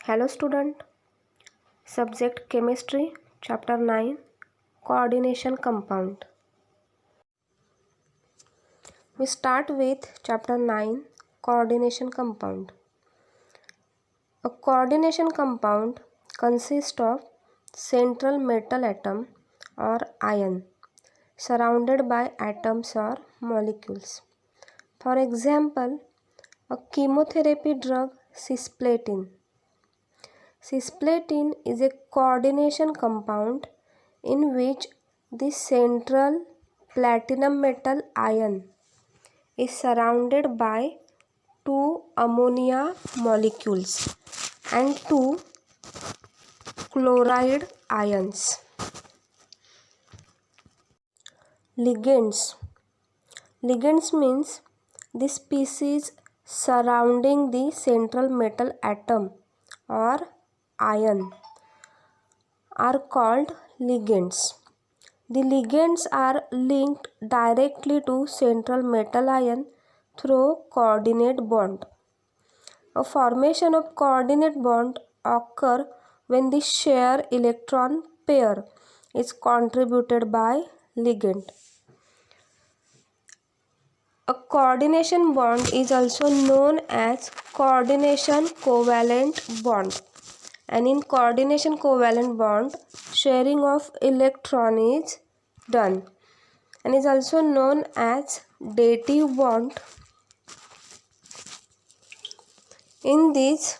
Hello student, subject chemistry, chapter 9, coordination compound. We start with chapter 9, coordination compound. A coordination compound consists of central metal atom or ion surrounded by atoms or molecules. For example, a chemotherapy drug cisplatin. Cisplatin is a coordination compound in which the central platinum metal ion is surrounded by two ammonia molecules and two chloride ions. Ligands. Ligands means the species surrounding the central metal atom or ion are called ligands. The ligands are linked directly to central metal ion through coordinate bond. A formation of coordinate bond occurs when the shared electron pair is contributed by ligand. A coordination bond is also known as coordination covalent bond. And in coordination covalent bond, sharing of electron is done and is also known as dative bond. In this,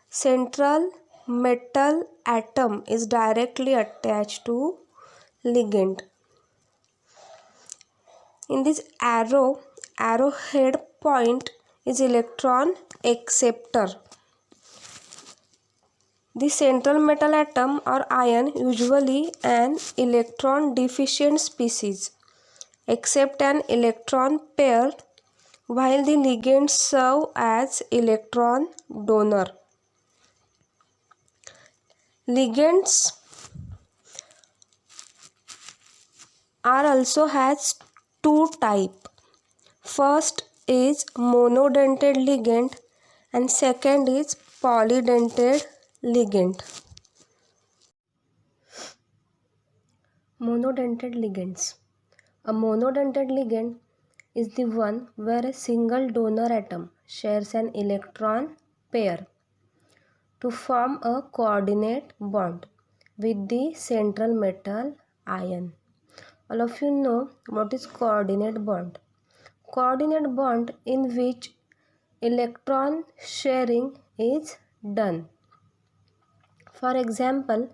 central metal atom is directly attached to ligand. In this arrowhead point is electron acceptor. The central metal atom or ion, usually an electron deficient species, accept an electron pair while the ligands serve as electron donor. Ligands are also has two types. First is monodentate ligand and second is polydentate ligand. Monodentate ligands. A monodentate ligand is the one where a single donor atom shares an electron pair to form a coordinate bond with the central metal ion. All of you know what is coordinate bond. Coordinate bond in which electron sharing is done. For example,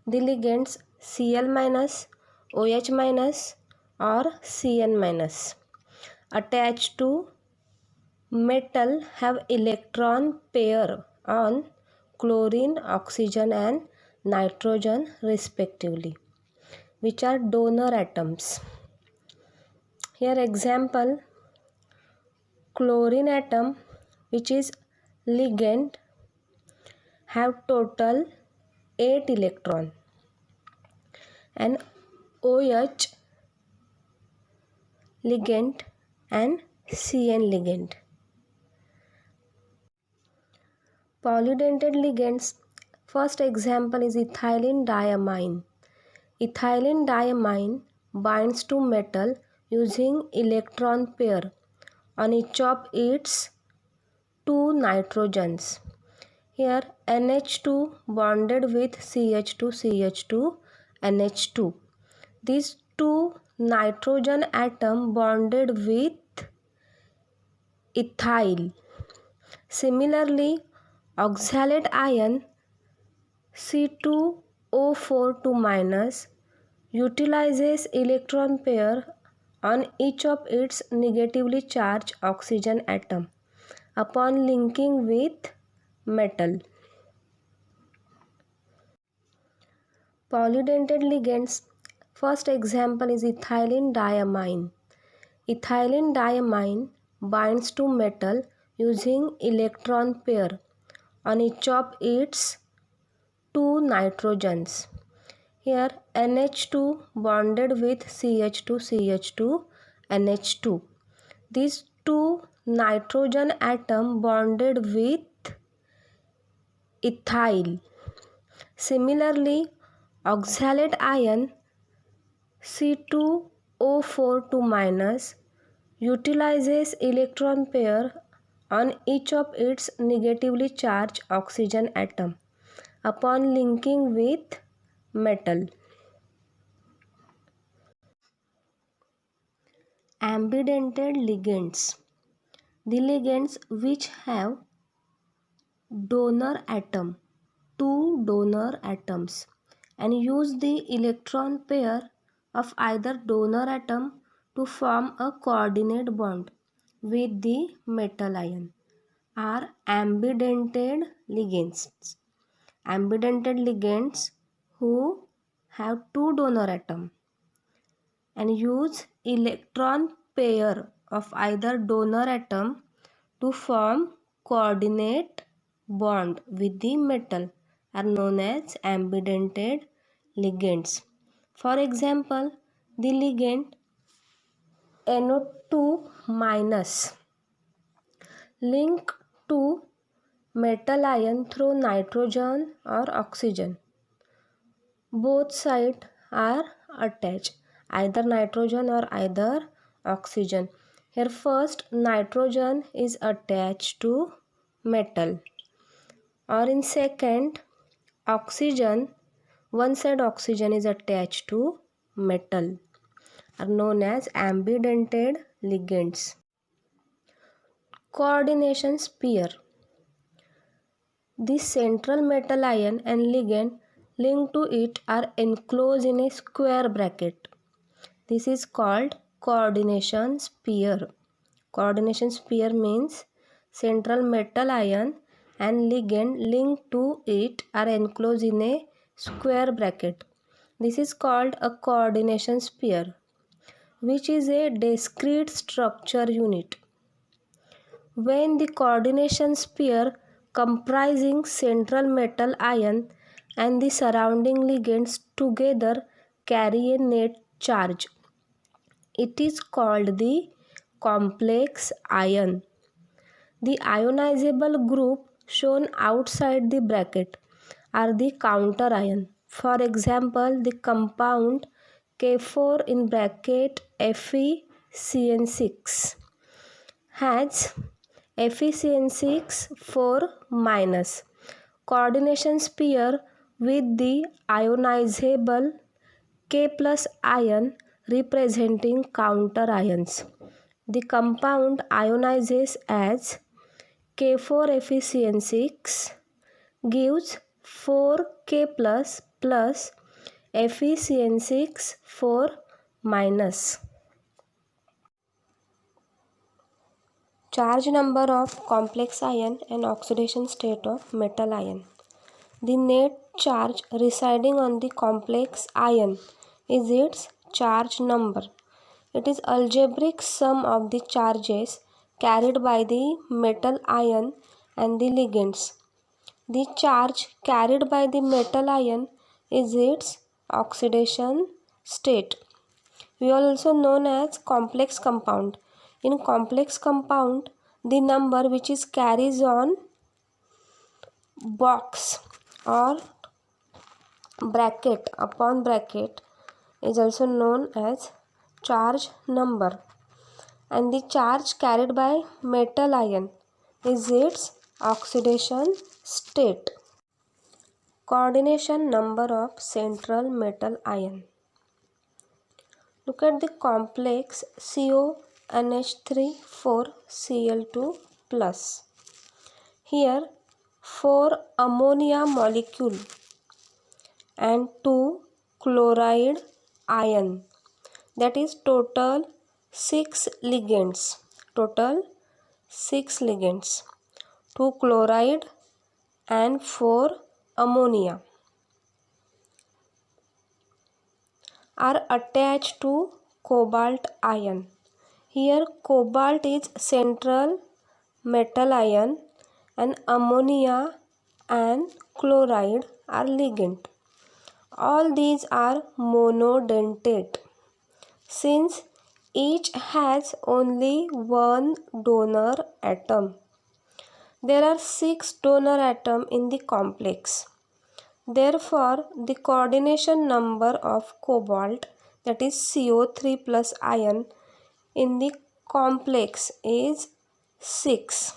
the ligands Cl-, OH- or Cn- attached to metal have electron pair on chlorine, oxygen and nitrogen respectively, which are donor atoms. Here example, chlorine atom, which is ligand, have total 8 electron, and OH ligand and Cn ligand. Polydentate ligands, first example is ethylene diamine. Ethylene diamine binds to metal using electron pair on each of its two nitrogens. Here NH2 bonded with CH2 NH2. These two nitrogen atom bonded with ethyl. Similarly, oxalate ion C2O4 2- utilizes electron pair on each of its negatively charged oxygen atom upon linking with metal. Polydentate ligands, first example is ethylene diamine. Ethylene diamine binds to metal using electron pair on each of its two nitrogens. Here NH2 bonded with CH2 NH2. These two nitrogen atom bonded with ethyl. Similarly, oxalate ion C2O4 2- utilizes electron pair on each of its negatively charged oxygen atom upon linking with metal. Ambidentate ligands. The ligands which have donor atom, two donor atoms, and use the electron pair of either donor atom to form a coordinate bond with the metal ion are ambidentate ligands. Ambidentate ligands who have two donor atom and use electron pair of either donor atom to form coordinate bond with the metal are known as ambidentate ligands. For example, the ligand NO2- link to metal ion through nitrogen or oxygen. Both sides are attached, either nitrogen or either oxygen. Here first nitrogen is attached to metal, or in second oxygen, one side oxygen is attached to metal, are known as ambidentate ligands. Coordination pair. The central metal ion and ligand linked to it are enclosed in a square bracket. This is called coordination pair. Coordination pair means central metal ion and ligand linked to it are enclosed in a square bracket. This is called a coordination pair, which is a discrete structure unit. When the coordination pair comprising central metal ion and the surrounding ligands together carry a net charge, it is called the complex ion. The ionizable group shown outside the bracket are the counter ion. For example, the compound K4 in bracket FeCN6 has FeCN6 4- coordination pair with the ionizable K+ ion representing counter ions. The compound ionizes as K4FeCN6 gives 4K+ plus FeCN6 4-. Charge number of complex ion and oxidation state of metal ion. The net charge residing on the complex ion is its charge number. It is algebraic sum of the charges carried by the metal ion and the ligands. The charge carried by the metal ion is its oxidation state. We are also known as complex compound. In complex compound, the number which is carries on box or bracket upon bracket is also known as charge number, and the charge carried by metal ion is its oxidation state. Coordination number of central metal ion. Look at the complex CONH3 4Cl2+. Here 4 ammonia molecule and 2 chloride ion, that is total 6 ligands. 2 chloride and 4 ammonia are attached to cobalt ion. Here cobalt is central metal ion and ammonia and chloride are ligand. All these are monodentate since each has only one donor atom. There are 6 donor atoms in the complex. Therefore, the coordination number of cobalt, that is CO3 plus ion, in the complex is 6.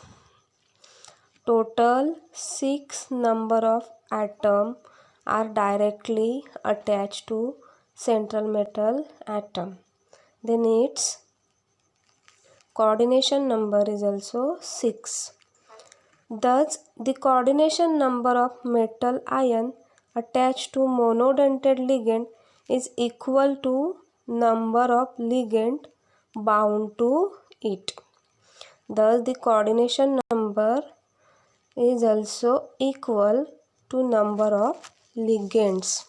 Total 6 number of atoms are directly attached to central metal atom. Then its coordination number is also 6. Thus, the coordination number of metal ion attached to monodentate ligand is equal to number of ligand bound to it. Thus, the coordination number is also equal to number of ligands.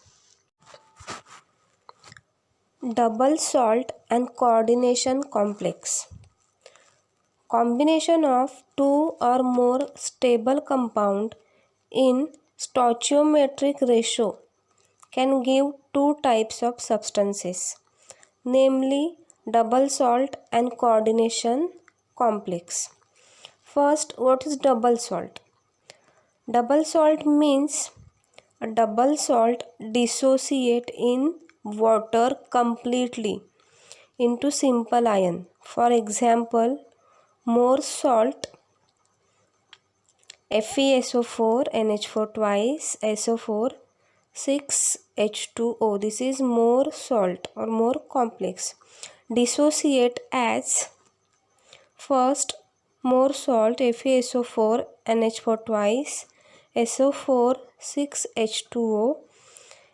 Double salt and coordination complex. Combination of two or more stable compound in stoichiometric ratio can give two types of substances, namely double salt and coordination complex. First, what is double salt? Double salt means a double salt dissociate in water completely into simple ion. For example, more salt FeSO4 NH4 twice SO4 6H2O. This is more salt or more complex. Dissociate as first more salt FeSO4 NH4 twice SO4 6H2O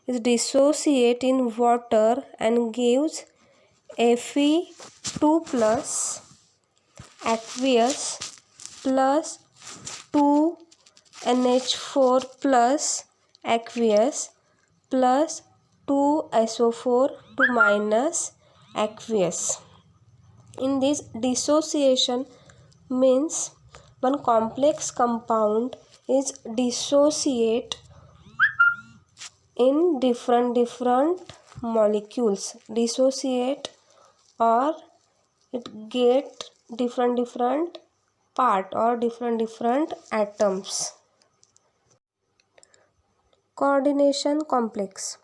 is dissociate in water and gives Fe2 plus aqueous plus 2NH4 plus aqueous plus 2SO4 to minus aqueous. In this dissociation means one complex compound is dissociate in different molecules. Dissociate or it get different part or different atoms. Coordination complex.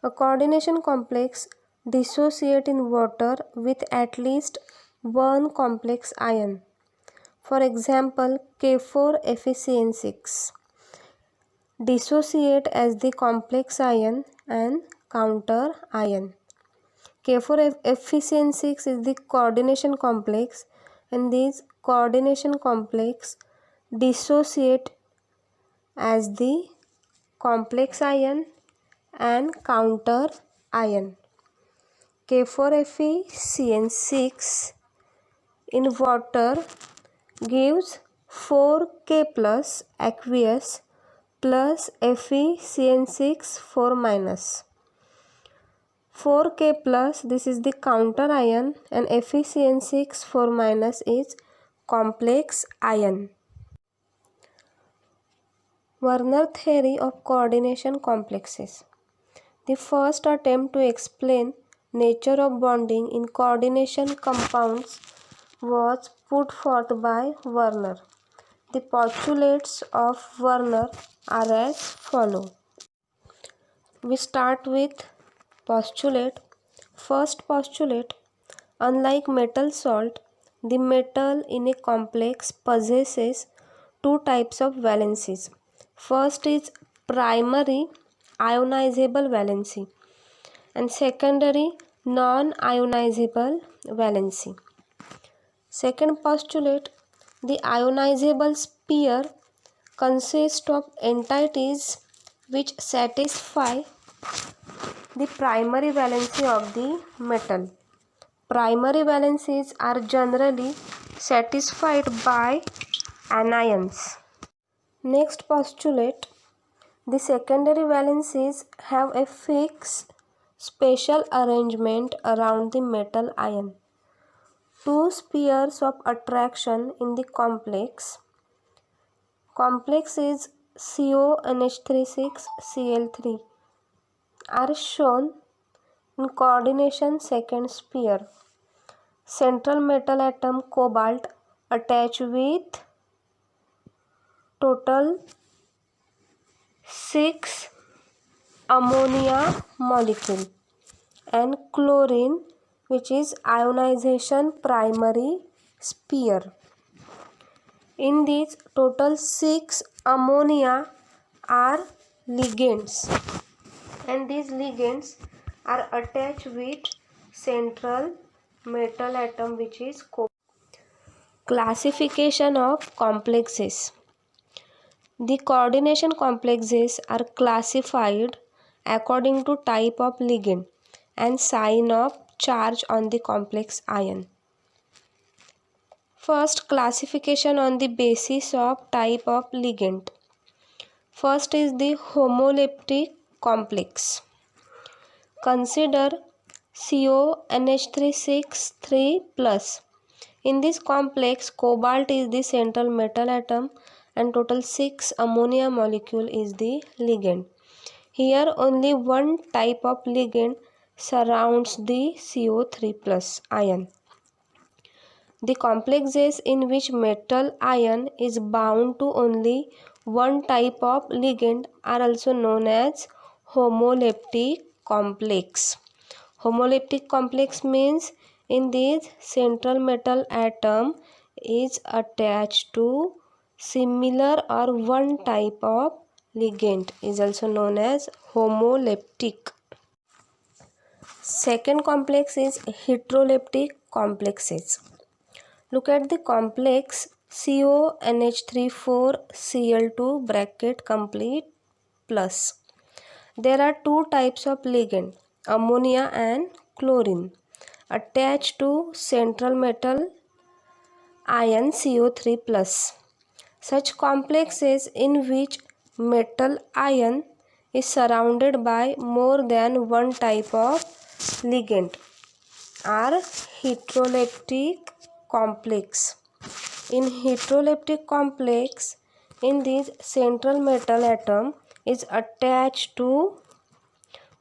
A coordination complex dissociate in water with at least one complex ion. For example, K4FeCN6 dissociate as the complex ion and counter ion. K4FeCN6 is the coordination complex, and these coordination complex dissociate as the complex ion and counter ion. K4FeCN6 in water gives 4K plus aqueous plus FeCN6 4 minus. 4K plus, this is the counter ion, and FeCN6 4 minus is complex ion. Werner theory of coordination complexes. The first attempt to explain nature of bonding in coordination compounds was put forth by Werner. The postulates of Werner are as follow. We start with postulate. First postulate: unlike metal salt, the metal in a complex possesses two types of valencies. First is primary ionizable valency and secondary non-ionizable valency. Second postulate: the ionizable sphere consists of entities which satisfy the primary valency of the metal. Primary valencies are generally satisfied by anions. Next postulate: the secondary valencies have a fixed spatial arrangement around the metal ion. Two spheres of attraction in the complex is CONH36Cl3 are shown in coordination second sphere. Central metal atom cobalt attached with total 6 ammonia molecule and chlorine, which is ionization primary sphere. In these total 6 ammonia are ligands, and these ligands are attached with central metal atom, which is classification of complexes. The coordination complexes are classified according to type of ligand and sign of charge on the complex ion. First, classification on the basis of type of ligand. First is the homoleptic complex. Consider CONH3 6 3+. In this complex, cobalt is the central metal atom and total 6 ammonia molecule is the ligand. Here only one type of ligand surrounds the CO3+ ion. The complexes in which metal ion is bound to only one type of ligand are also known as homoleptic complex. Homoleptic complex means in this central metal atom is attached to similar or one type of ligand is also known as homoleptic. Second complex is heteroleptic complexes. Look at the complex CONH3 4Cl2 bracket complete plus. There are two types of ligand, ammonia and chlorine, attached to central metal ion CO3+. Such complexes in which metal ion is surrounded by more than one type of ligand are heteroleptic complex. In heteroleptic complex, in this central metal atom is attached to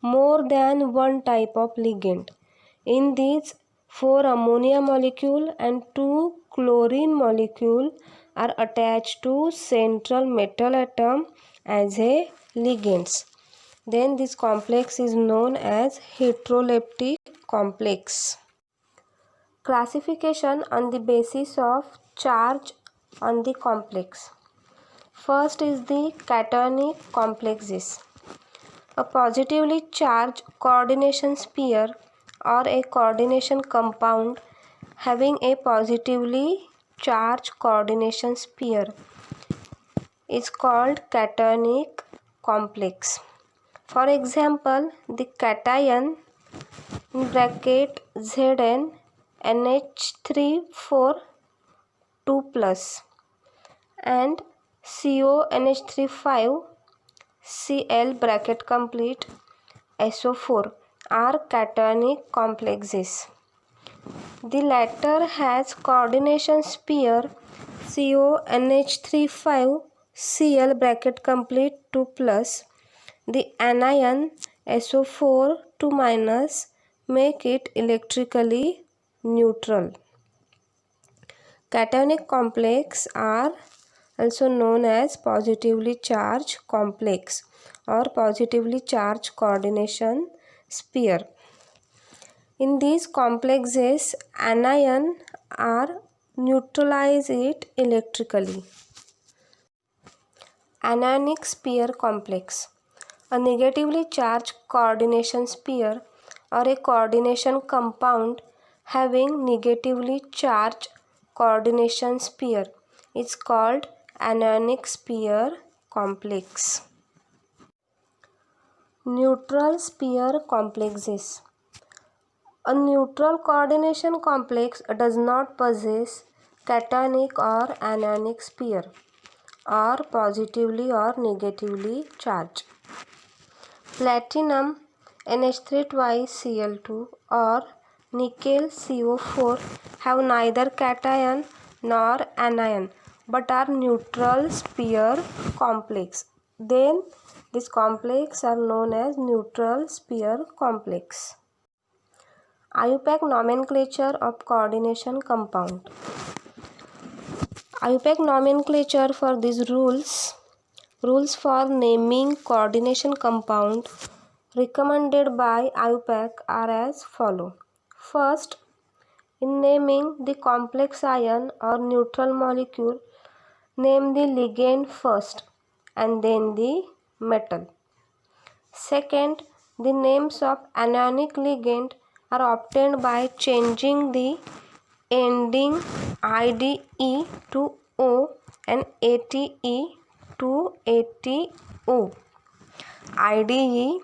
more than one type of ligand. In these 4 ammonia molecule and 2 chlorine molecule are attached to central metal atom as a ligands. Then this complex is known as heteroleptic complex. Classification on the basis of charge on the complex. First is the cationic complexes. A positively charged coordination sphere or a coordination compound having a positively charged coordination sphere is called cationic complex. For example, the cation in bracket Zn NH3 4 2+ and CONH3 5Cl bracket complete SO4 are cationic complexes. The latter has coordination sphere CONH3 5Cl bracket complete 2+. The anion SO4 2- make it electrically neutral. Cationic complex are also known as positively charged complex or positively charged coordination sphere. In these complexes, anion are neutralize it electrically. Anionic sphere complex. A negatively charged coordination sphere or a coordination compound having negatively charged coordination sphere is called anionic sphere complex. Neutral sphere complexes. A neutral coordination complex does not possess cationic or anionic sphere or positively or negatively charged. Platinum NH3 twice Cl2 or nickel CO4 have neither cation nor anion but are neutral sphere complex. Then this complex are known as neutral sphere complex. IUPAC nomenclature of coordination compound. IUPAC nomenclature for these rules for naming coordination compound recommended by IUPAC are as follow. First, in naming the complex ion or neutral molecule, name the ligand first and then the metal. Second, the names of anionic ligand are obtained by changing the ending IDE to O and ATE to ATO. IDE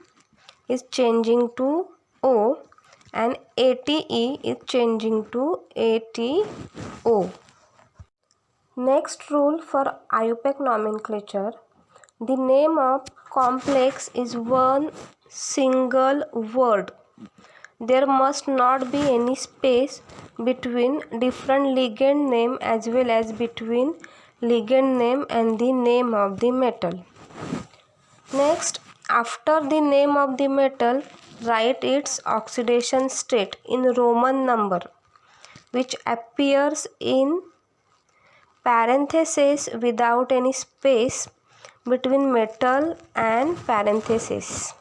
is changing to O and ATE is changing to ATO. Next rule for IUPAC nomenclature: the name of complex is one single word. There must not be any space between different ligand name as well as between ligand name and the name of the metal. Next, after the name of the metal, write its oxidation state in Roman number, which appears in parentheses without any space between metal and parentheses.